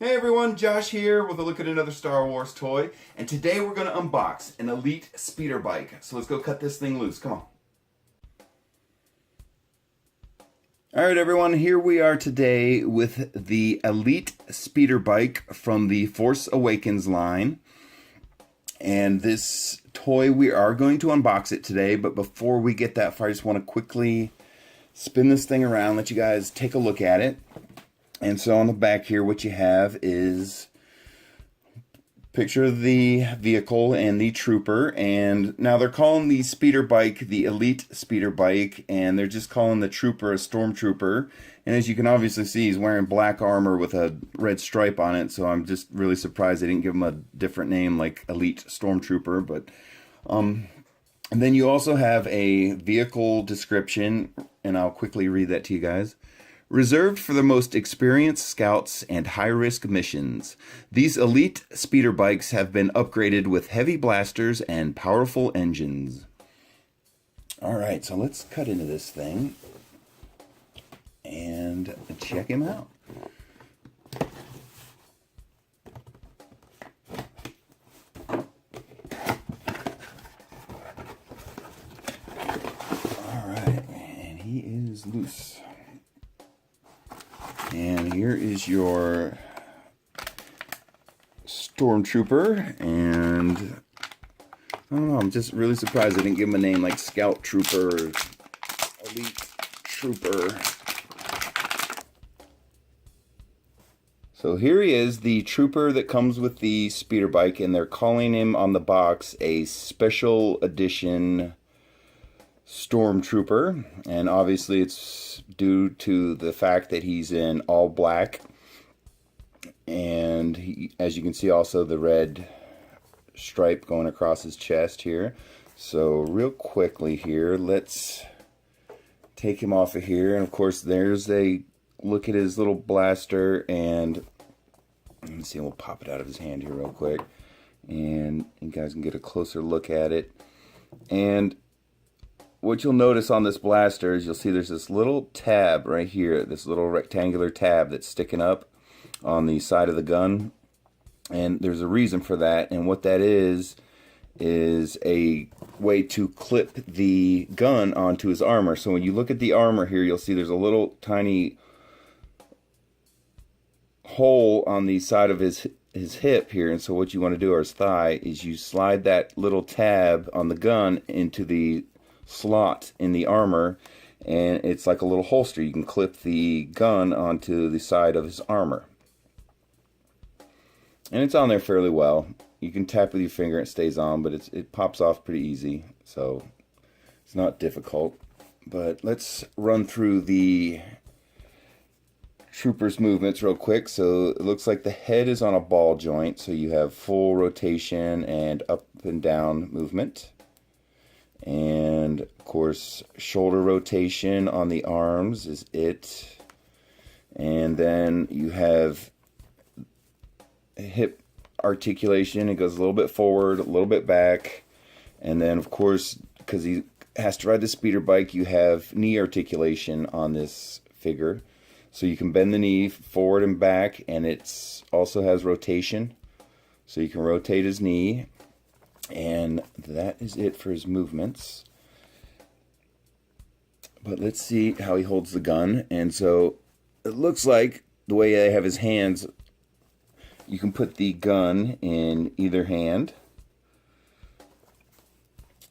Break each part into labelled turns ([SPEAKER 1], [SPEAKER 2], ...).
[SPEAKER 1] Hey everyone, Josh here with a look at another Star Wars toy, and today we're going to unbox an Elite speeder bike. So let's go cut this thing loose, come on. Alright everyone, here we are today with the Elite speeder bike from the Force Awakens line. And this toy, we are going to unbox it today, but before we get that far, I just want to quickly spin this thing around, let you guys take a look at it. And so on the back here, what you have is a picture of the vehicle and the trooper. And now they're calling the speeder bike the Elite speeder bike, and they're just calling the trooper a Stormtrooper. And as you can obviously see, he's wearing black armor with a red stripe on it. So I'm just really surprised they didn't give him a different name like Elite Stormtrooper. But and then you also have a vehicle description, and I'll quickly read that to you guys. Reserved for the most experienced scouts and high-risk missions, these elite speeder bikes have been upgraded with heavy blasters and powerful engines. Alright, so let's cut into this thing and check him out. Alright, and he is loose. And here is your Stormtrooper, and I don't know, I'm just really surprised they didn't give him a name like Scout Trooper or Elite Trooper. So here he is, the trooper that comes with the speeder bike, and they're calling him on the box a special edition Stormtrooper, and obviously it's due to the fact that he's in all black, and he, as you can see, also the red stripe going across his chest here. So real quickly here, let's take him off of here, and of course there's a look at his little blaster, and let me see, we'll pop it out of his hand here real quick, and you guys can get a closer look at it. And what you'll notice on this blaster is you'll see there's this little tab right here, this little rectangular tab that's sticking up on the side of the gun. And there's a reason for that, and what that is a way to clip the gun onto his armor. So when you look at the armor here, you'll see there's a little tiny hole on the side of his hip here, and so what you want to do, or his thigh, is you slide that little tab on the gun into the slot in the armor, and it's like a little holster. You can clip the gun onto the side of his armor, and it's on there fairly well. You can tap with your finger and it stays on, but it pops off pretty easy, so it's not difficult. But let's run through the trooper's movements real quick. So it looks like the head is on a ball joint, so you have full rotation and up and down movement. And of course, shoulder rotation on the arms is it. And then you have hip articulation. It goes a little bit forward, a little bit back. And then of course, because he has to ride the speeder bike, you have knee articulation on this figure. So you can bend the knee forward and back, and it also has rotation. So you can rotate his knee. And that is it for his movements. But let's see how he holds the gun. And so it looks like the way I have his hands, you can put the gun in either hand.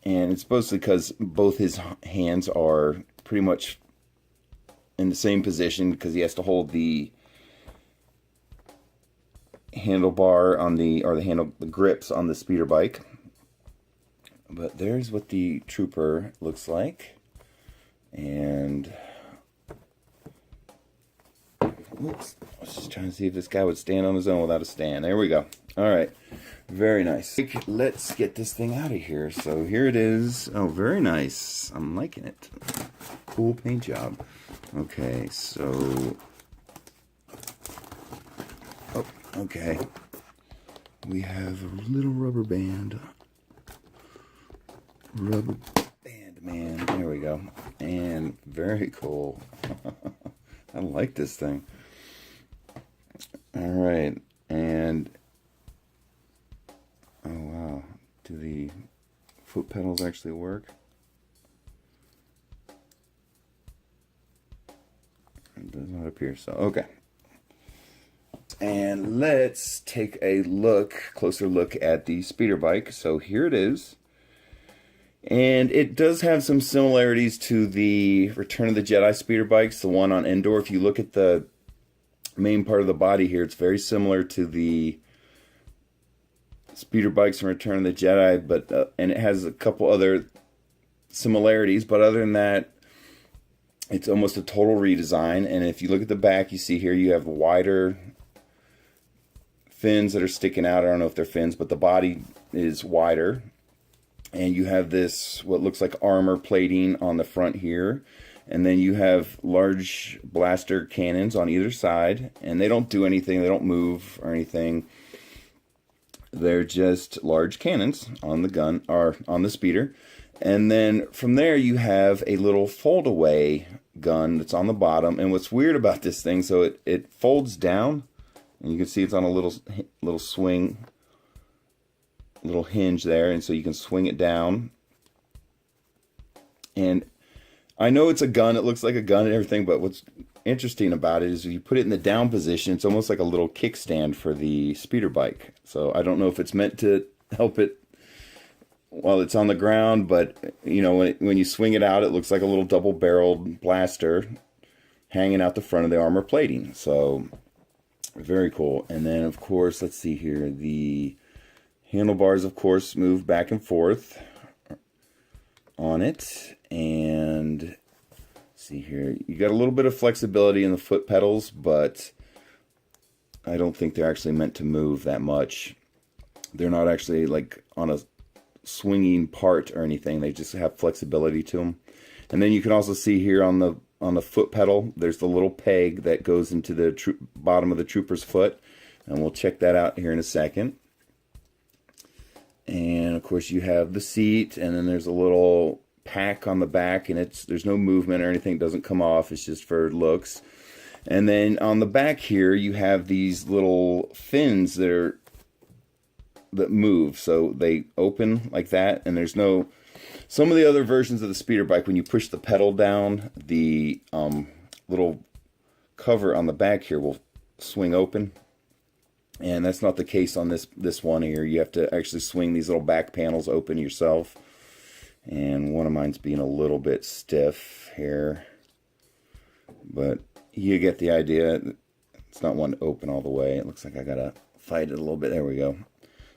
[SPEAKER 1] And it's mostly because both his hands are pretty much in the same position, because he has to hold the handlebar on the grips on the speeder bike. But there's what the trooper looks like. And oops, I was just trying to see if this guy would stand on his own without a stand. There we go. Alright, very nice. Let's get this thing out of here. So here it is. Oh, very nice. I'm liking it. Cool paint job. Okay, so oh, okay. We have a little rubber band. Rubber band man. There we go. And very cool. I like this thing. All right, and oh wow, do the foot pedals actually work? It does not appear so. Okay. And let's take a closer look at the speeder bike. So here it is. And it does have some similarities to the Return of the Jedi speeder bikes, the one on Endor. If you look at the main part of the body here, it's very similar to the speeder bikes from Return of the Jedi, but and it has a couple other similarities, but other than that, it's almost a total redesign. And if you look at the back, you see here you have wider fins that are sticking out. I don't know if they're fins, but the body is wider. And you have this, what looks like armor plating on the front here. And then you have large blaster cannons on either side. And they don't do anything. They don't move or anything. They're just large cannons on the gun, or on the speeder. And then from there you have a little fold-away gun that's on the bottom. And what's weird about this thing, so it folds down. And you can see it's on a little swing, little hinge there, and so you can swing it down. And I know it's a gun, it looks like a gun and everything, but what's interesting about it is if you put it in the down position, it's almost like a little kickstand for the speeder bike. So I don't know if it's meant to help it while it's on the ground, but you know, when you swing it out, it looks like a little double-barreled blaster hanging out the front of the armor plating. So very cool. And then of course, let's see here, the handlebars of course move back and forth on it. And see here, you got a little bit of flexibility in the foot pedals, but I don't think they're actually meant to move that much. They're not actually like on a swinging part or anything. They just have flexibility to them. And then you can also see here on the foot pedal, there's the little peg that goes into the bottom of the trooper's foot, and we'll check that out here in a second. And of course you have the seat, and then there's a little pack on the back, and there's no movement or anything, it doesn't come off, it's just for looks. And then on the back here you have these little fins that move, so they open like that, and there's no. Some of the other versions of the speeder bike, when you push the pedal down, the little cover on the back here will swing open. And that's not the case on this one here. You have to actually swing these little back panels open yourself. And one of mine's being a little bit stiff here. But you get the idea. It's not one to open all the way. It looks like I gotta fight it a little bit. There we go.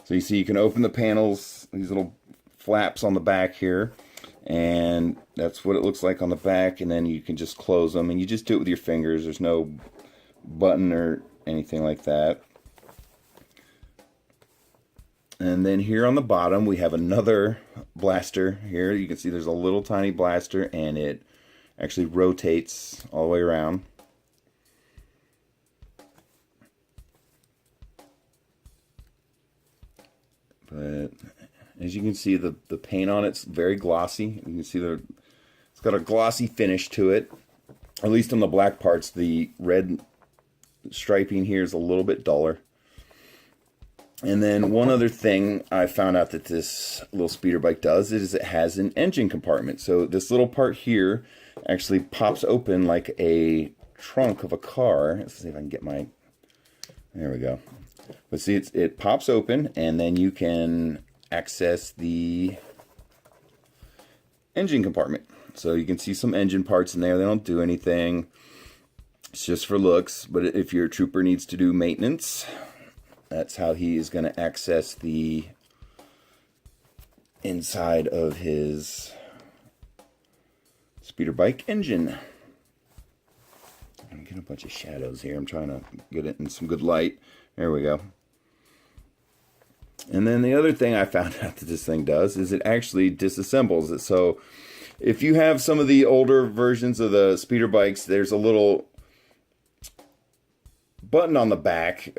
[SPEAKER 1] So you see you can open the panels, these little flaps on the back here, and that's what it looks like on the back. And then you can just close them, and you just do it with your fingers. There's no button or anything like that. And then here on the bottom we have another blaster here. You can see there's a little tiny blaster, and it actually rotates all the way around. But as you can see, the paint on it's very glossy. You can see it's got a glossy finish to it. At least on the black parts, the red striping here is a little bit duller. And then one other thing I found out that this little speeder bike does is it has an engine compartment. So this little part here actually pops open like a trunk of a car. Let's see if I can get my... There we go. But see, it pops open, and then you can access the engine compartment. So you can see some engine parts in there. They don't do anything. It's just for looks. But if your trooper needs to do maintenance, that's how he is going to access the inside of his speeder bike engine. I'm getting a bunch of shadows here. I'm trying to get it in some good light. There we go. And then the other thing I found out that this thing does is it actually disassembles it. So if you have some of the older versions of the speeder bikes, there's a little button on the back,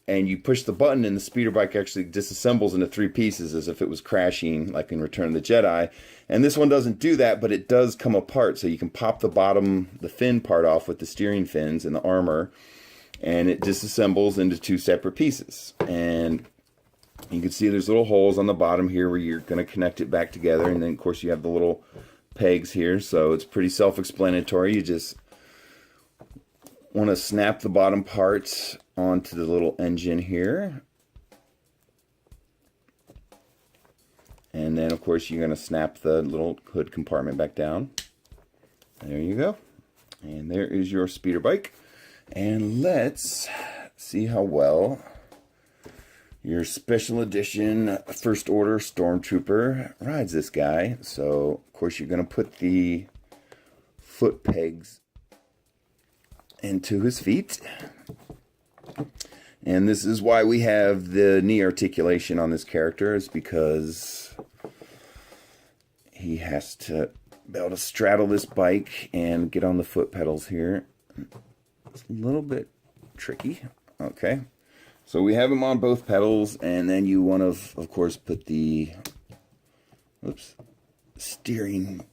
[SPEAKER 1] and you push the button and the speeder bike actually disassembles into 3 pieces as if it was crashing like in Return of the Jedi. And this one doesn't do that, but it does come apart. So you can pop the bottom, the fin part off with the steering fins and the armor. and it disassembles into two separate pieces. And you can see there's little holes on the bottom here where you're going to connect it back together, and then of course you have the little pegs here, so it's pretty self-explanatory. You just want to snap the bottom parts onto the little engine here, and then of course you're going to snap the little hood compartment back down. There you go, and there is your speeder bike. And let's see how well your special edition first order Stormtrooper rides this guy. So of course you're going to put the foot pegs into his feet, and this is why we have the knee articulation on this character, is because he has to be able to straddle this bike and get on the foot pedals here. It's a little bit tricky. Okay, so we have him on both pedals, and then you want to of course put the steering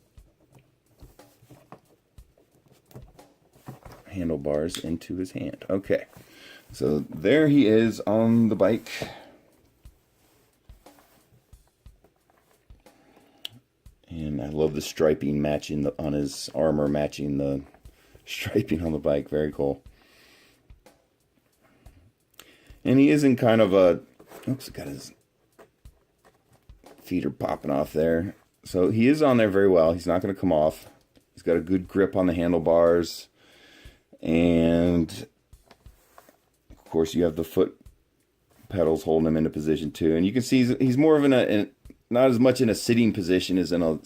[SPEAKER 1] handlebars into his hand. Okay, so there he is on the bike. And I love the striping matching on his armor, matching the striping on the bike. Very cool. And he is in kind of a, got his feet are popping off there. So he is on there very well. He's not going to come off. He's got a good grip on the handlebars. And of course you have the foot pedals holding him into position too. And you can see he's more of not as much in a sitting position as in a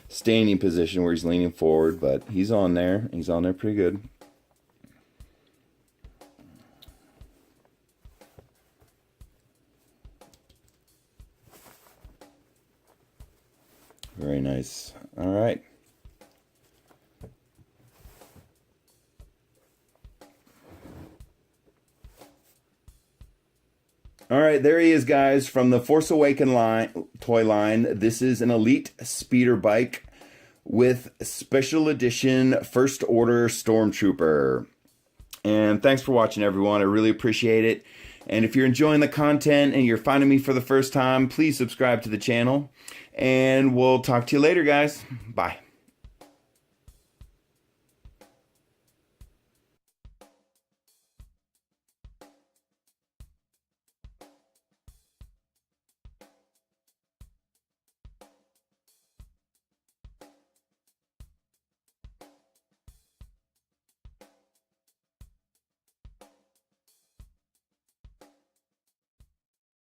[SPEAKER 1] standing position where he's leaning forward, but he's on there. He's on there pretty good. Very nice. All right. All right, there he is, guys, from the Force Awakens toy line. This is an Elite speeder bike with special edition First Order Stormtrooper. And thanks for watching, everyone. I really appreciate it. And if you're enjoying the content and you're finding me for the first time, please subscribe to the channel. And we'll talk to you later, guys. Bye.